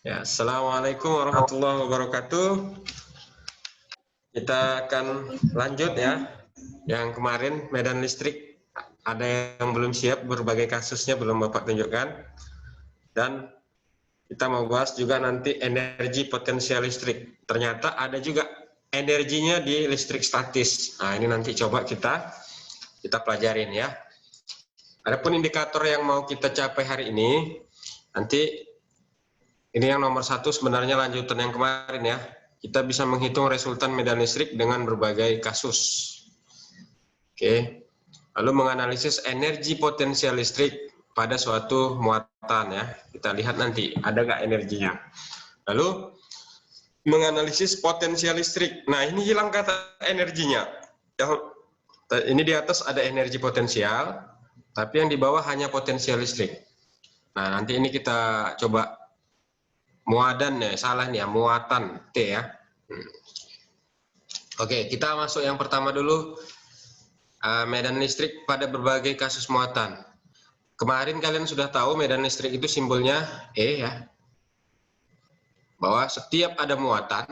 Ya, Assalamualaikum warahmatullahi wabarakatuh. Kita akan lanjut ya. Yang kemarin medan listrik ada yang belum siap, berbagai kasusnya belum Bapak tunjukkan. Dan kita mau bahas juga nanti energi potensial listrik. Ternyata ada juga energinya di listrik statis. Nah, ini nanti coba kita pelajarin ya. Adapun indikator yang mau kita capai hari ini, nanti ini yang nomor satu sebenarnya lanjutan yang kemarin ya. Kita bisa menghitung resultan medan listrik dengan berbagai kasus. Oke. Lalu menganalisis energi potensial listrik pada suatu muatan ya. Kita lihat nanti ada nggak energinya. Lalu menganalisis potensial listrik. Nah, ini hilang kata energinya. Ini di atas ada energi potensial, tapi yang di bawah hanya potensial listrik. Nah, nanti ini kita coba muadan ya, salah nih ya, muatan T ya. Oke, kita masuk yang pertama dulu, medan listrik pada berbagai kasus muatan. Kemarin kalian sudah tahu medan listrik itu simbolnya E ya, bahwa setiap ada muatan,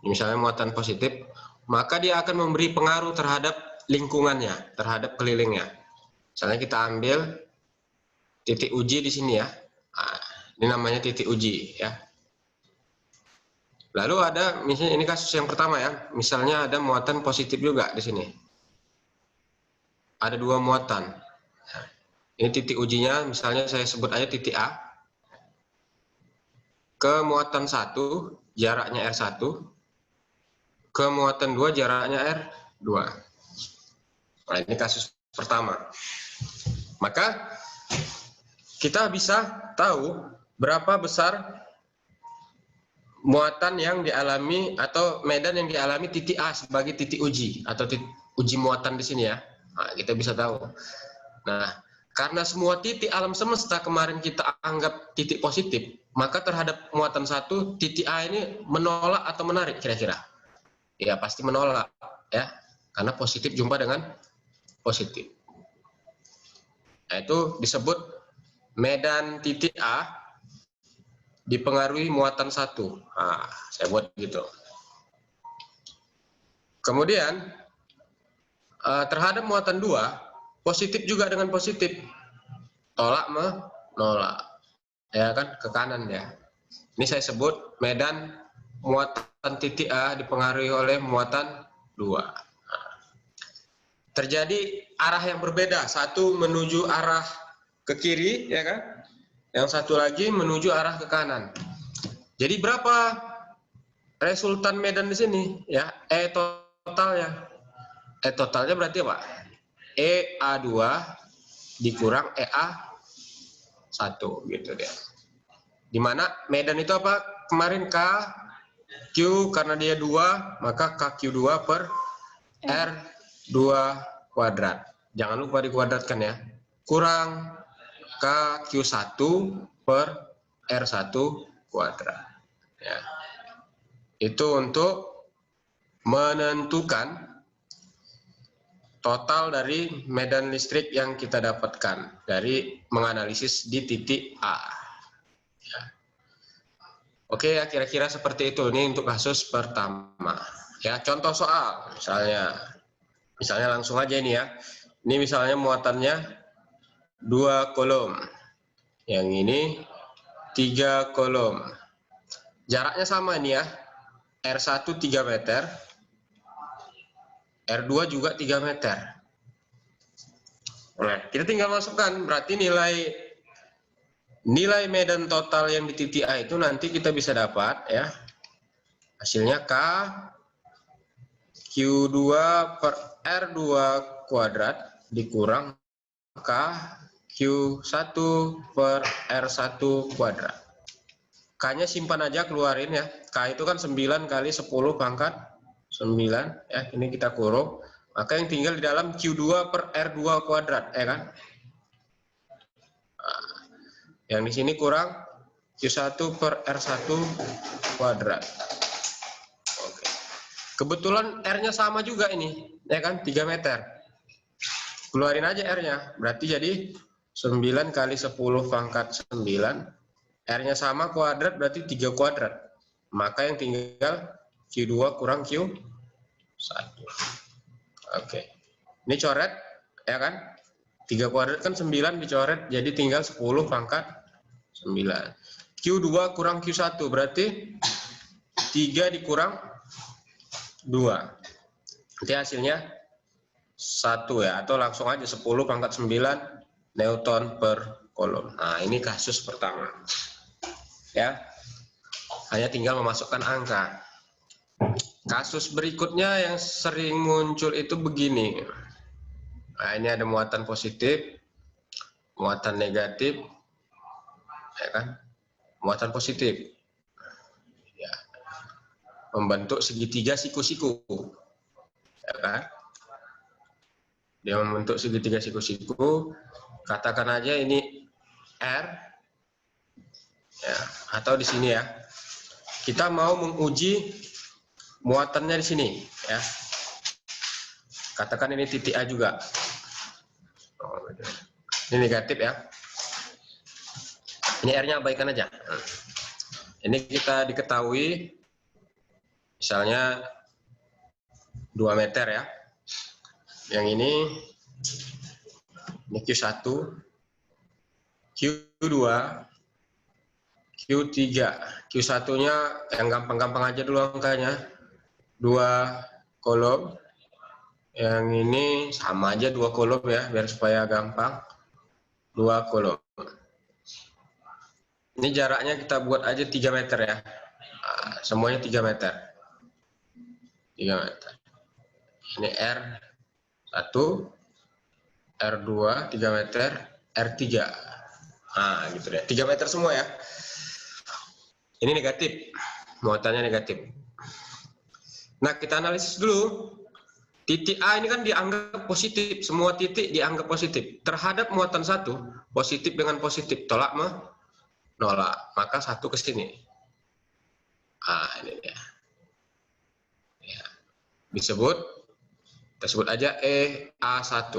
misalnya muatan positif, maka dia akan memberi pengaruh terhadap lingkungannya, terhadap kelilingnya. Misalnya kita ambil titik uji di sini ya, nah, ini namanya titik uji ya. Lalu ada, misalnya ini kasus yang pertama ya, misalnya ada muatan positif juga di sini. Ada dua muatan. Ini titik ujinya, misalnya saya sebut aja titik A. Ke muatan 1, jaraknya R1. Ke muatan 2, jaraknya R2. Nah, ini kasus pertama. Maka kita bisa tahu berapa besar muatan yang dialami atau medan yang dialami titik A sebagai titik uji atau titik uji muatan di sini ya. Nah, kita bisa tahu. Nah, karena semua titik alam semesta kemarin kita anggap titik positif, maka terhadap muatan 1, titik A ini menolak atau menarik kira-kira? Ya, pasti menolak ya, karena positif jumpa dengan positif. Nah, itu disebut medan titik A dipengaruhi muatan 1. Nah, saya buat gitu. Kemudian terhadap muatan 2, positif juga dengan positif. Tolak menolak. Ya kan, ke kanan ya. Ini saya sebut medan muatan titik A dipengaruhi oleh muatan 2. Nah, terjadi arah yang berbeda. Satu menuju arah ke kiri, ya kan? Yang satu lagi menuju arah ke kanan. Jadi berapa resultan medan di sini? Ya, E totalnya. E totalnya berarti apa? EA2 dikurang EA1 gitu deh. Dimana medan itu apa? Kemarin K, Q karena dia 2, maka KQ2 per R2 kuadrat. Jangan lupa dikuadratkan ya. Kurang KQ1 per R1 kuadrat. Ya. Itu untuk menentukan total dari medan listrik yang kita dapatkan dari menganalisis di titik A. Ya. Oke ya, kira-kira seperti itu. Ini untuk kasus pertama. Ya, contoh soal, misalnya langsung aja ini ya. Ini misalnya muatannya 2 kolom. Yang ini 3 kolom. Jaraknya sama ini ya. R1 3 meter. R2 juga 3 meter. Nah, kita tinggal masukkan. Berarti nilai medan total yang di titik A itu nanti kita bisa dapat ya. Hasilnya K Q2 per R2 kuadrat dikurang K Q1 per R1 kuadrat. K-nya simpan aja, keluarin ya. K itu kan 9 kali 10 pangkat 9 ya. Ini kita kurung. Maka yang tinggal di dalam Q2 per R2 kuadrat ya kan. Nah, yang di sini kurang Q1 per R1 kuadrat. Oke. Kebetulan R-nya sama juga ini, ya kan, 3 meter. Keluarin aja R-nya, berarti jadi 9 kali 10 pangkat 9 R-nya sama kuadrat berarti 3 kuadrat. Maka yang tinggal Q2 kurang Q1. Oke. Ini coret, ya kan? 3 kuadrat kan 9 dicoret, jadi tinggal 10 pangkat 9. Q2 kurang Q1 berarti 3 dikurang 2. Nanti hasilnya 1 ya, atau langsung aja 10 pangkat 9 Newton per kolom. Nah, ini kasus pertama. Ya. Hanya tinggal memasukkan angka. Kasus berikutnya yang sering muncul itu begini. Nah, ini ada muatan positif, muatan negatif, ya kan? Muatan positif, ya, membentuk segitiga siku-siku, ya kan? Dia membentuk segitiga siku-siku. Katakan aja ini R, ya, atau di sini ya. Kita mau menguji muatannya di sini, ya. Katakan ini titik A juga. Ini negatif ya. Ini R-nya abaikan aja. Ini kita diketahui misalnya 2 meter ya. Yang ini Q1, Q2, Q3. Q1-nya yang gampang-gampang aja dulu angkanya. 2 kolom. Yang ini sama aja 2 kolom ya, biar supaya gampang. 2 kolom. Ini jaraknya kita buat aja 3 meter ya. Nah, semuanya 3 meter. 3 meter. Ini R1, R2, 3 meter, R3. Nah, gitu deh. 3 meter semua ya. Ini negatif. Muatannya negatif. Nah, kita analisis dulu. Titik A ini kan dianggap positif. Semua titik dianggap positif. Terhadap muatan 1, positif dengan positif. Tolak menolak. Maka 1 ke sini. Ah, ini dia. Ya. Disebut, kita sebut aja EA1.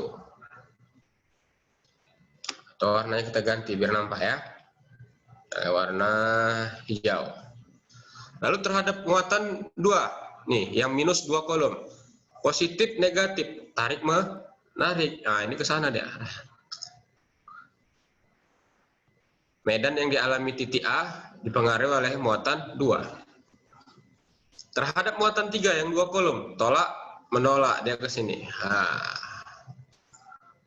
Atau warnanya kita ganti biar nampak ya. Warna hijau. Lalu terhadap muatan 2. Nih, yang minus 2 kolom. Positif, negatif. Tarik, menarik. Nah, ini ke sana deh. Medan yang dialami titik A dipengaruhi oleh muatan 2. Terhadap muatan 3 yang 2 kolom, tolak, menolak, dia ke sini. Nah,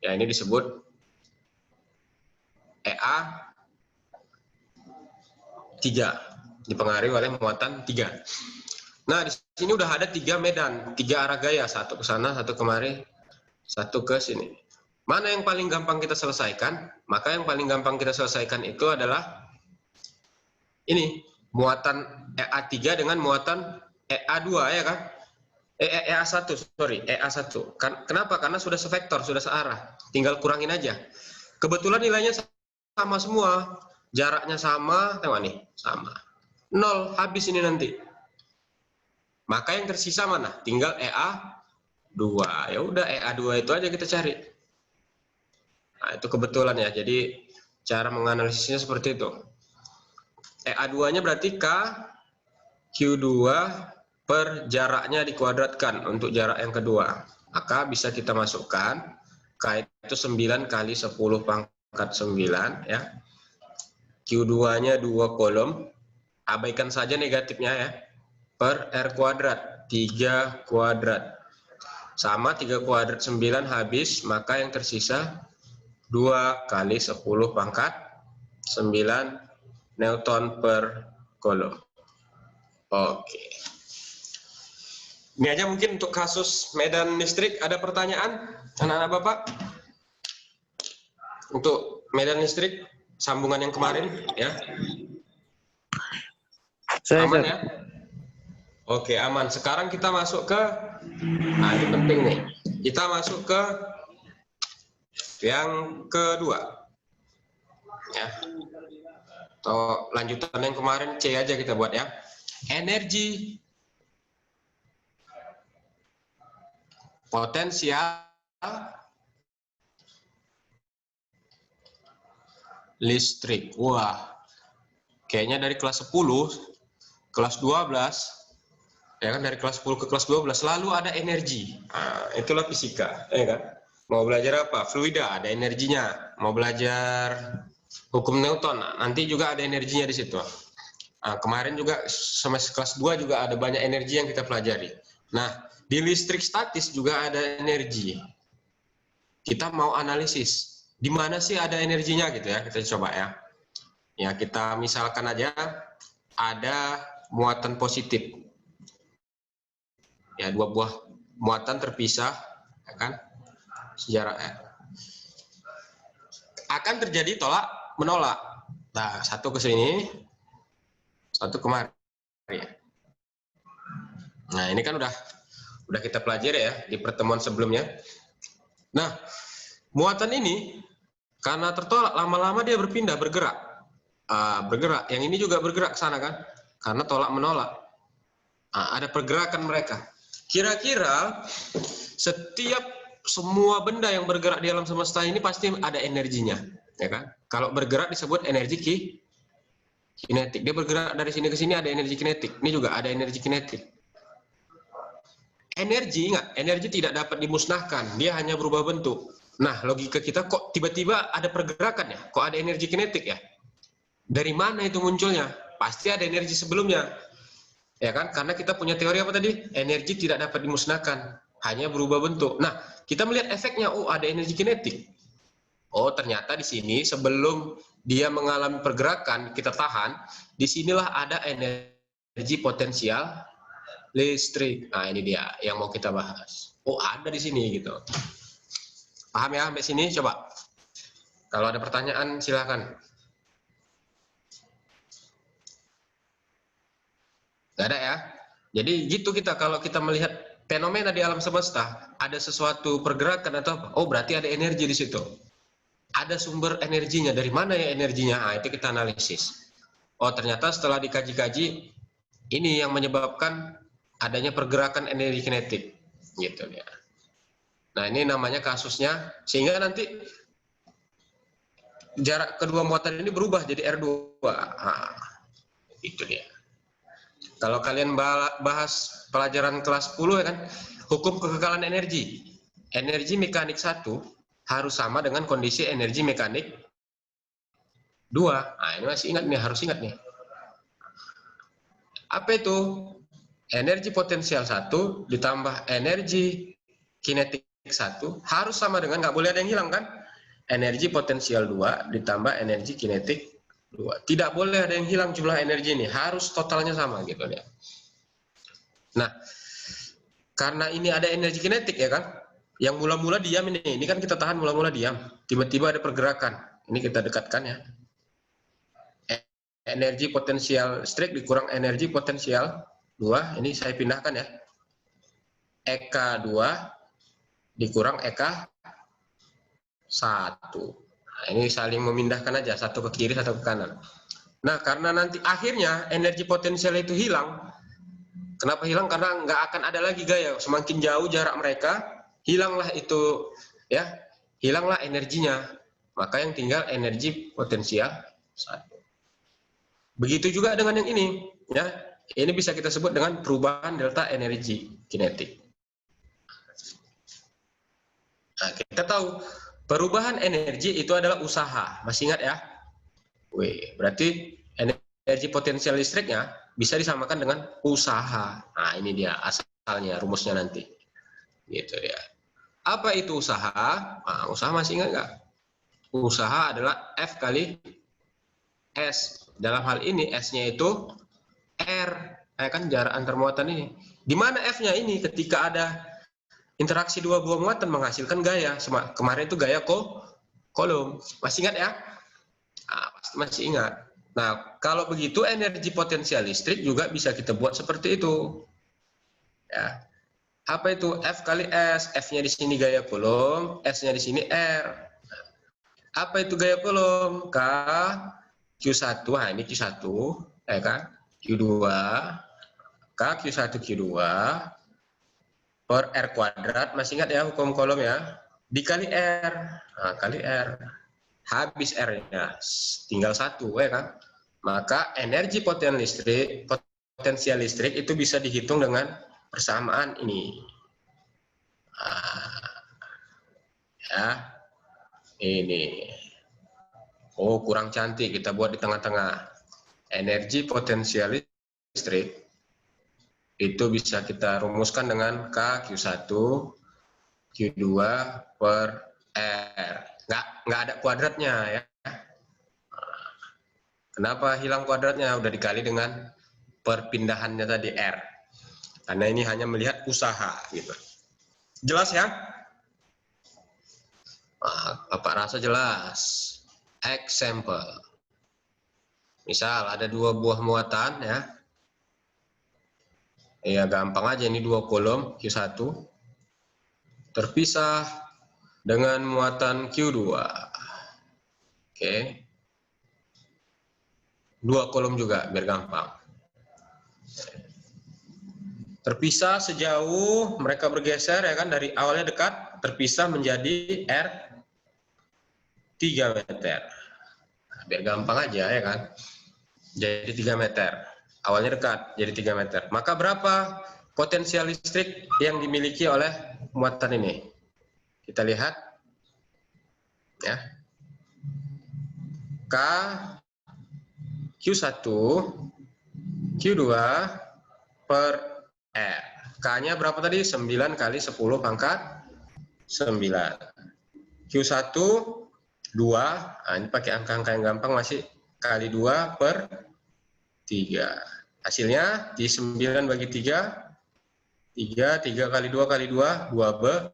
ya ini disebut EA 3, dipengaruhi oleh muatan 3. Nah, di sini udah ada 3 medan, 3 arah gaya, 1 ke sana, 1 kemari, 1 ke sini. Mana yang paling gampang kita selesaikan? Maka yang paling gampang kita selesaikan itu adalah ini, muatan EA3 dengan muatan EA2 ya kan? EA1, sorry, EA1. Kenapa? Karena sudah sevektor, sudah searah. Tinggal kurangin aja. Kebetulan nilainya sama semua. Jaraknya sama, tengok nih, sama. 0, habis ini nanti. Maka yang tersisa mana? Tinggal EA2. Ya udah, EA2 itu aja kita cari. Nah, itu kebetulan ya. Jadi cara menganalisisnya seperti itu. EA2-nya berarti K Q2 per jaraknya dikuadratkan untuk jarak yang kedua. Maka bisa kita masukkan K itu 9 kali 10 pangkat 9 ya. Q2-nya 2 kolom. Abaikan saja negatifnya ya. Per R kuadrat, 3 kuadrat. Sama 3 kuadrat 9 habis, maka yang tersisa 2 kali 10 pangkat 9 Newton per kolom. Oke. Ini aja mungkin untuk kasus medan listrik. Ada pertanyaan anak-anak Bapak? Untuk medan listrik, sambungan yang kemarin ya? Aman ya? Oke, aman. Sekarang kita masuk ke, nah ini penting nih. Kita masuk ke yang kedua. Ya. Atau lanjutan yang kemarin C aja kita buat ya. Energi potensial listrik. Wah, kayaknya dari kelas 10, kelas 12, ya kan, dari kelas 10 ke kelas 12 selalu ada energi. Nah, itulah fisika, ya kan. Mau belajar apa? Fluida, ada energinya. Mau belajar hukum Newton, nanti juga ada energinya di situ. Nah, kemarin juga semester kelas 2 juga ada banyak energi yang kita pelajari. Nah, di listrik statis juga ada energi. Kita mau analisis, di mana sih ada energinya gitu ya, kita coba ya. Ya, kita misalkan aja ada muatan positif. Ya, dua buah muatan terpisah, ya kan? Sejarah akan terjadi tolak menolak. Nah, satu ke sini, satu kemari. Nah, ini kan udah kita pelajari ya di pertemuan sebelumnya. Nah, muatan ini karena tertolak lama-lama dia berpindah, bergerak. Bergerak. Yang ini juga bergerak ke sana kan? Karena tolak menolak. Ada pergerakan mereka. Kira-kira setiap semua benda yang bergerak di alam semesta ini pasti ada energinya, ya kan? Kalau bergerak disebut energi kinetik. Dia bergerak dari sini ke sini ada energi kinetik. Ini juga ada energi kinetik. Energi, ingat, energi tidak dapat dimusnahkan. Dia hanya berubah bentuk. Nah, logika kita kok tiba-tiba ada pergerakan ya? Kok ada energi kinetik ya? Dari mana itu munculnya? Pasti ada energi sebelumnya. Ya kan? Karena kita punya teori apa tadi? Energi tidak dapat dimusnahkan, hanya berubah bentuk. Nah, kita melihat efeknya, oh ada energi kinetik. Oh, ternyata di sini sebelum dia mengalami pergerakan, kita tahan, disinilah ada energi potensial listrik. Nah, ini dia yang mau kita bahas. Oh, ada di sini gitu. Paham ya sampai sini? Coba. Kalau ada pertanyaan silakan. Nggak ada ya? Jadi gitu kita kalau kita melihat fenomena di alam semesta, ada sesuatu pergerakan atau apa, oh berarti ada energi di situ. Ada sumber energinya, dari mana ya energinya? Nah, itu kita analisis. Oh ternyata setelah dikaji-kaji, ini yang menyebabkan adanya pergerakan energi kinetik. Gitu ya. Nah ini namanya kasusnya, sehingga nanti jarak kedua muatan ini berubah jadi R2. Nah, itu dia. Kalau kalian bahas pelajaran kelas 10 ya kan, hukum kekekalan energi. Energi mekanik 1 harus sama dengan kondisi energi mekanik 2. Nah, ini masih ingat nih, harus ingat nih. Apa itu? Energi potensial 1 ditambah energi kinetik 1 harus sama dengan, nggak boleh ada yang hilang kan? Energi potensial 2 ditambah energi kinetik 2. Tidak boleh ada yang hilang jumlah energi ini, harus totalnya sama gitu ya. Nah, karena ini ada energi kinetik ya kan, yang mula-mula diam ini kan kita tahan mula-mula diam, tiba-tiba ada pergerakan, ini kita dekatkan ya. Energi potensial listrik dikurang energi potensial 2, ini saya pindahkan ya. EK 2 dikurang EK 1. Nah, ini saling memindahkan aja, satu ke kiri, satu ke kanan. Nah, karena nanti akhirnya energi potensial itu hilang. Kenapa hilang? Karena nggak akan ada lagi gaya. Semakin jauh jarak mereka, hilanglah itu, ya, hilanglah energinya. Maka yang tinggal energi potensial 1. Begitu juga dengan yang ini, ya. Ini bisa kita sebut dengan perubahan delta energi kinetik. Nah, kita tahu perubahan energi itu adalah usaha. Masih ingat ya? Berarti energi potensial listriknya bisa disamakan dengan usaha. Nah, ini dia asalnya, rumusnya nanti. Gitu ya. Apa itu usaha? Nah, usaha masih ingat nggak? Usaha adalah F kali S. Dalam hal ini S-nya itu R. Kan jarak antar muatan ini. Di mana F-nya ini? Ketika ada interaksi dua buah muatan menghasilkan gaya. Kemarin itu gaya kolom. Masih ingat ya? Nah, pasti masih ingat. Nah, kalau begitu energi potensial listrik juga bisa kita buat seperti itu. Ya. Apa itu? F kali S. F-nya di sini gaya kolom, S-nya di sini R. Apa itu gaya kolom? K Q1. Nah, ini Q1, ya kan? Q2 K Q1 Q2 per R kuadrat. Masih ingat ya hukum kolom ya? Dikali R. Nah, kali R. Habis R-nya, tinggal 1, ya kan? Maka energi potensial listrik itu bisa dihitung dengan persamaan ini. Ya, ini. Oh, kurang cantik, kita buat di tengah-tengah. Energi potensial listrik itu bisa kita rumuskan dengan K Q1 Q2 per R. Nggak ada kuadratnya ya. Kenapa hilang kuadratnya? Udah dikali dengan perpindahannya tadi R. Karena ini hanya melihat usaha gitu. Jelas ya? Bapak rasa jelas. Example. Misal ada 2 buah muatan ya. Ya gampang aja, ini 2 kolom Q1 terpisah dengan muatan Q2. Oke. 2 kolom juga biar gampang. Terpisah sejauh mereka bergeser ya kan, dari awalnya dekat terpisah menjadi R 3 meter. Biar gampang aja ya kan. Jadi 3 meter. Awalnya dekat jadi 3 meter. Maka berapa potensial listrik yang dimiliki oleh muatan ini? Kita lihat ya. K Q1 Q2 per R. K-nya berapa tadi? 9 kali 10 pangkat 9. Q1 2. Nah, ini pakai angka-angka yang gampang, masih kali 2 per 3. Hasilnya di 9 bagi 3, 3 kali 2 kali 2, 12.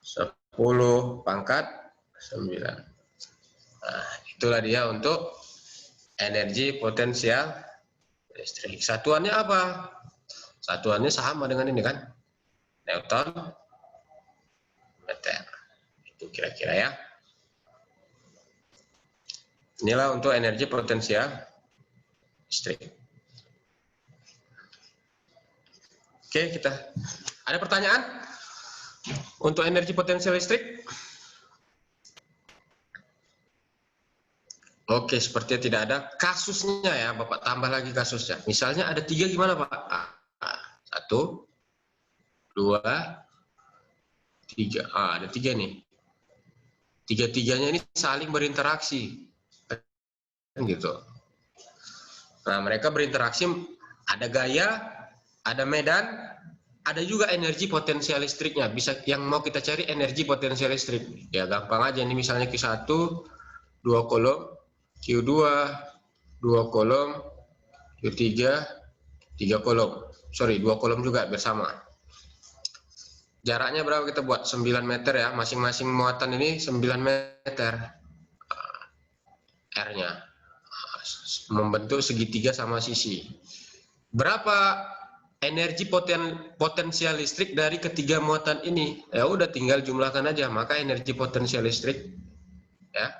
10 pangkat 9. Nah, itulah dia untuk energi potensial listrik. Satuannya apa? Satuannya sama dengan ini kan? Newton meter. Itu kira-kira ya. Inilah untuk energi potensial listrik. Oke, kita ada pertanyaan untuk energi potensial listrik? Oke, sepertinya tidak ada. Kasusnya ya, Bapak tambah lagi kasusnya. Misalnya ada 3 gimana Pak? 1, 2, 3. Ada 3 nih. 3-3-nya ini saling berinteraksi. Gitu. Nah, mereka berinteraksi, ada gaya, ada medan, ada juga energi potensial listriknya. Bisa yang mau kita cari energi potensial listrik. Ya gampang aja, ini misalnya Q1 2 kolom, Q2 2 kolom, Q3 3 kolom. Sorry, 2 kolom juga bersama. Jaraknya berapa kita buat? 9 meter ya, masing-masing muatan ini 9 meter. R-nya. Membentuk segitiga sama sisi. Berapa energi potensial listrik dari ketiga muatan ini? Ya udah tinggal jumlahkan aja. Maka energi potensial listrik ya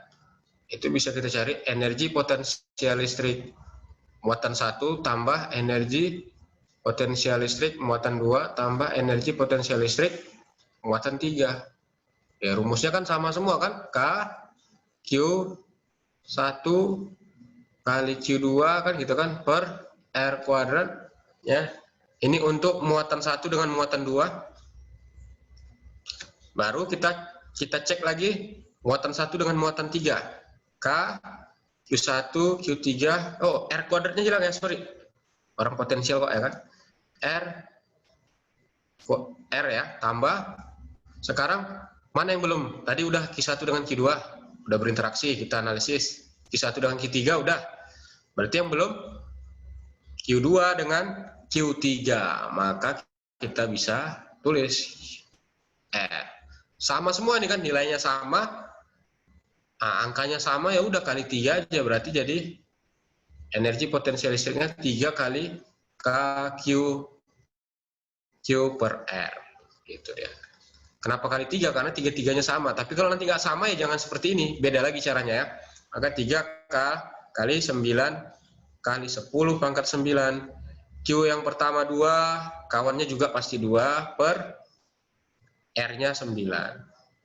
itu bisa kita cari energi potensial listrik muatan 1 tambah energi potensial listrik muatan 2 tambah energi potensial listrik muatan 3. Ya rumusnya kan sama semua kan? K Q1 kali Q2 kan gitu kan, per R kuadrat ya. Ini untuk muatan 1 dengan muatan 2. Baru kita cek lagi muatan 1 dengan muatan 3. K Q1 Q3, oh R kuadratnya hilang ya, sorry. Orang potensial kok ya kan. R ya, tambah. Sekarang mana yang belum? Tadi udah Q1 dengan Q2 udah berinteraksi, kita analisis. Q1 dengan Q3 udah. Berarti yang belum Q2 dengan Q3. Maka kita bisa tulis sama semua ini kan, nilainya sama. Nah, angkanya sama ya udah kali 3 aja, berarti jadi energi potensial listriknya 3 kali KQ per R. Gitu ya. Kenapa kali 3? Karena 3-3-nya sama. Tapi kalau nanti nggak sama ya jangan seperti ini. Beda lagi caranya ya. Maka 3K kali 9 kali 10 pangkat 9. Q yang pertama 2, kawannya juga pasti 2 per R-nya 9.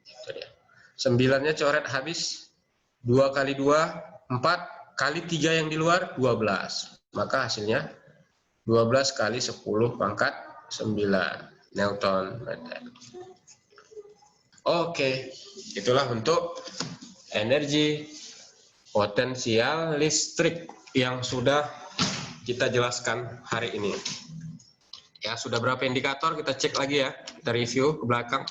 Gitu ya. 9-nya coret habis. 2 kali 2, 4 kali 3 yang di luar 12. Maka hasilnya 12 kali 10 pangkat 9 Newton meter. Oke, itulah untuk energi potensial listrik yang sudah kita jelaskan hari ini. Ya, sudah berapa indikator? Kita cek lagi ya. Kita review ke belakang.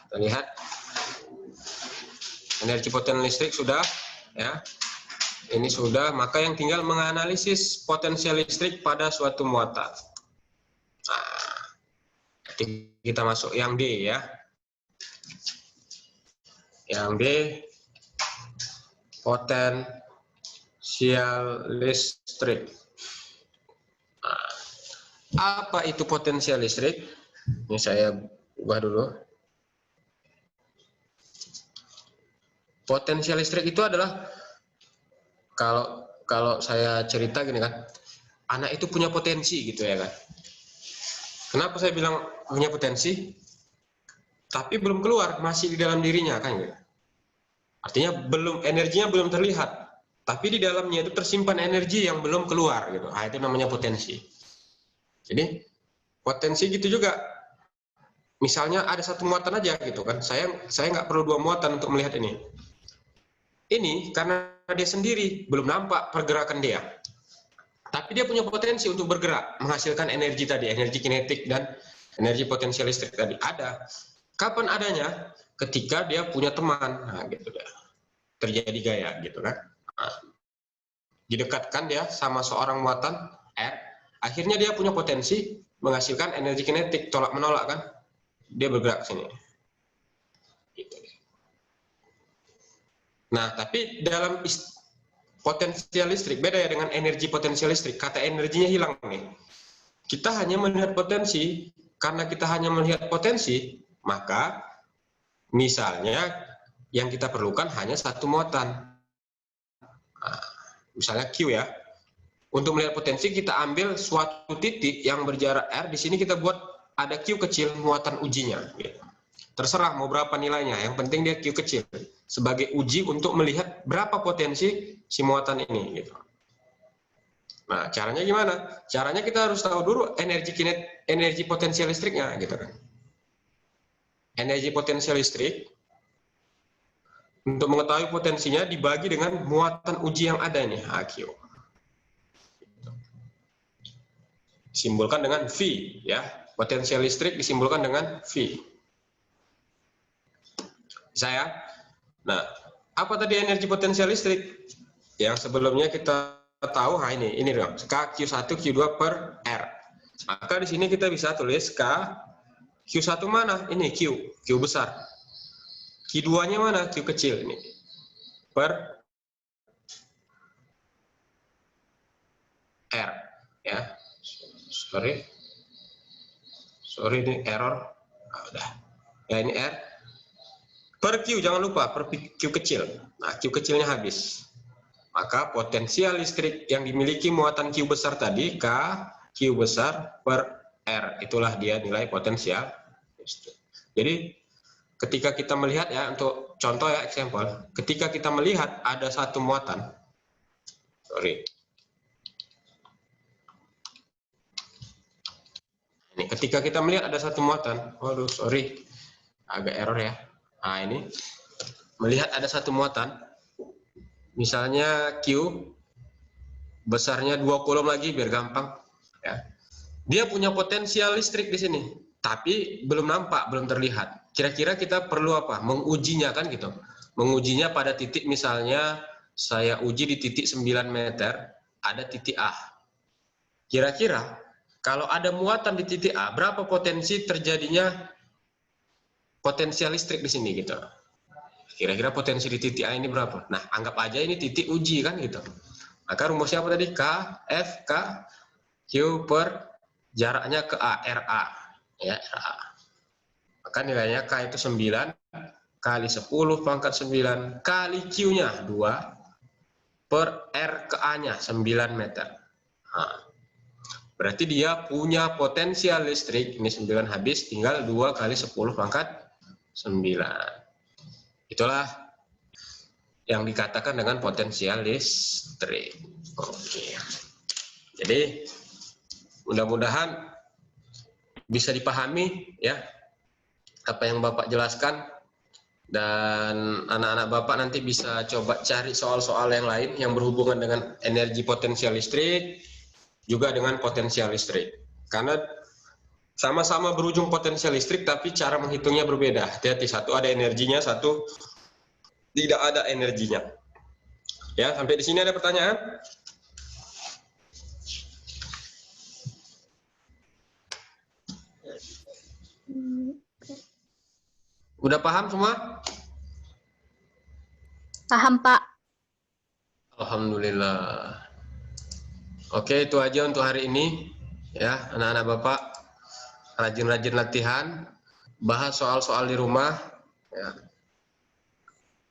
Kita lihat. Energi potensial listrik sudah, ya. Ini sudah, maka yang tinggal menganalisis potensial listrik pada suatu muatan. Nah, kita masuk yang D ya. Yang D, potensial listrik. Nah, apa itu potensial listrik? Ini saya ubah dulu. Potensial listrik itu adalah kalau saya cerita gini kan, anak itu punya potensi gitu ya kan. Kenapa saya bilang punya potensi? Tapi belum keluar, masih di dalam dirinya kan gitu. Artinya energinya belum terlihat, tapi di dalamnya itu tersimpan energi yang belum keluar gitu. Ah, itu namanya potensi. Jadi potensi gitu juga. Misalnya ada satu muatan aja gitu kan. Saya nggak perlu 2 muatan untuk melihat ini. Ini karena dia sendiri belum nampak pergerakan dia. Tapi dia punya potensi untuk bergerak, menghasilkan energi tadi, energi kinetik dan energi potensial listrik tadi ada. Kapan adanya? Ketika dia punya teman, nah gitu dah. Terjadi gaya gitu kan. Nah, didekatkan dia sama seorang muatan R, akhirnya dia punya potensi menghasilkan energi kinetik, tolak menolak kan. Dia bergerak ke sini. Gitu. Nah, tapi dalam potensial listrik beda ya dengan energi potensial listrik. Kata energinya hilang nih. Kita hanya melihat potensi. Karena kita hanya melihat potensi, maka misalnya yang kita perlukan hanya satu muatan. Nah, misalnya Q ya. Untuk melihat potensi kita ambil suatu titik yang berjarak R. Di sini kita buat ada Q kecil muatan ujinya. Gitu. Terserah mau berapa nilainya. Yang penting dia Q kecil sebagai uji untuk melihat berapa potensi si muatan ini. Gitu. Nah, caranya gimana? Caranya kita harus tahu dulu energi potensial listriknya, gitu kan. Energi potensial listrik untuk mengetahui potensinya dibagi dengan muatan uji yang ada nih, AQ. Disimbolkan dengan V, ya. Potensial listrik disimbolkan dengan V. Saya. Nah, apa tadi energi potensial listrik? Yang sebelumnya kita tahu, nah ini dong, K Q1 Q2 per R. Maka di sini kita bisa tulis K Q1 mana? Ini Q besar. Q2-nya mana? Q kecil ini. Per R ya. Sorry ini error. Nah, udah. Ya ini R per Q, jangan lupa per Q kecil. Nah, Q kecilnya habis. Maka potensial listrik yang dimiliki muatan Q besar tadi, K Q besar per R. Itulah dia nilai potensial listrik. Jadi, ketika kita melihat ya, untuk contoh ya, example. Ketika kita melihat ada satu muatan, Ini ketika kita melihat ada satu muatan, agak error ya. Nah, ini melihat ada satu muatan, misalnya Q besarnya 2 kolom lagi biar gampang ya. Dia punya potensial listrik di sini, tapi belum nampak, belum terlihat. Kira-kira kita perlu apa? Mengujinya kan gitu. Mengujinya pada titik, misalnya saya uji di titik 9 meter, ada titik A. Kira-kira kalau ada muatan di titik A, berapa potensi terjadinya potensial listrik di sini gitu. Kira-kira potensi di titik A ini berapa? Nah, anggap aja ini titik uji kan gitu. Maka rumusnya apa tadi? K, F, K, Q per jaraknya ke A, RA. Ya, RA. Maka nilainya K itu 9 kali 10 pangkat 9 kali Q-nya 2 per R ke A-nya 9 meter. Nah, berarti dia punya potensial listrik, ini 9 habis, tinggal 2 kali 10 pangkat 9. Itulah yang dikatakan dengan potensial listrik. Oke. Jadi mudah-mudahan bisa dipahami ya apa yang Bapak jelaskan, dan anak-anak Bapak nanti bisa coba cari soal-soal yang lain yang berhubungan dengan energi potensial listrik juga dengan potensial listrik. Karena sama-sama berujung potensial listrik tapi cara menghitungnya berbeda. Hati-hati, satu ada energinya, satu tidak ada energinya. Ya, sampai di sini ada pertanyaan? Udah paham semua? Paham, Pak. Alhamdulillah. Oke, itu aja untuk hari ini. Ya, anak-anak Bapak, rajin-rajin latihan, bahas soal-soal di rumah. Ya.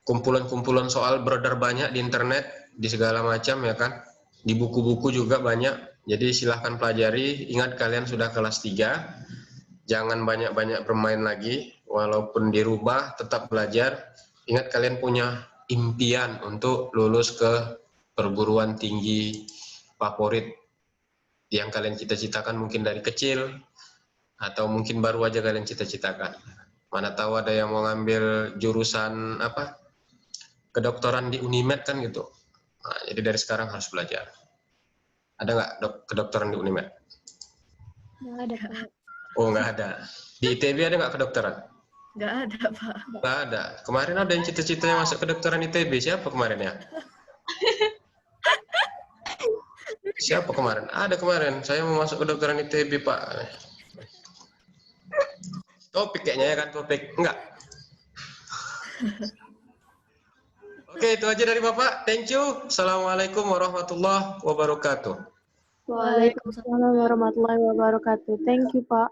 Kumpulan-kumpulan soal beredar banyak di internet, di segala macam ya kan. Di buku-buku juga banyak. Jadi silahkan pelajari. Ingat kalian sudah kelas 3. Jangan banyak-banyak bermain lagi. Walaupun dirubah, tetap belajar. Ingat kalian punya impian untuk lulus ke perguruan tinggi favorit yang kalian cita-citakan mungkin dari kecil, atau mungkin baru aja kalian cita-citakan. Mana tahu ada yang mau ngambil jurusan apa? Kedokteran di Unimed kan gitu. Nah, jadi dari sekarang harus belajar. Ada nggak kedokteran di Unimed? Nggak ada, Pak. Oh, nggak ada. Di ITB ada nggak kedokteran? Nggak ada, Pak. Nggak ada. Kemarin ada yang cita-citanya masuk kedokteran ITB. Siapa kemarin ya? Siapa kemarin? Ada kemarin. Saya mau masuk kedokteran ITB, Pak. Topik kayaknya ya kan, topik. Enggak. Oke, itu aja dari Bapak. Thank you. Assalamualaikum warahmatullahi wabarakatuh. Waalaikumsalam warahmatullahi wabarakatuh. Thank you, Pak.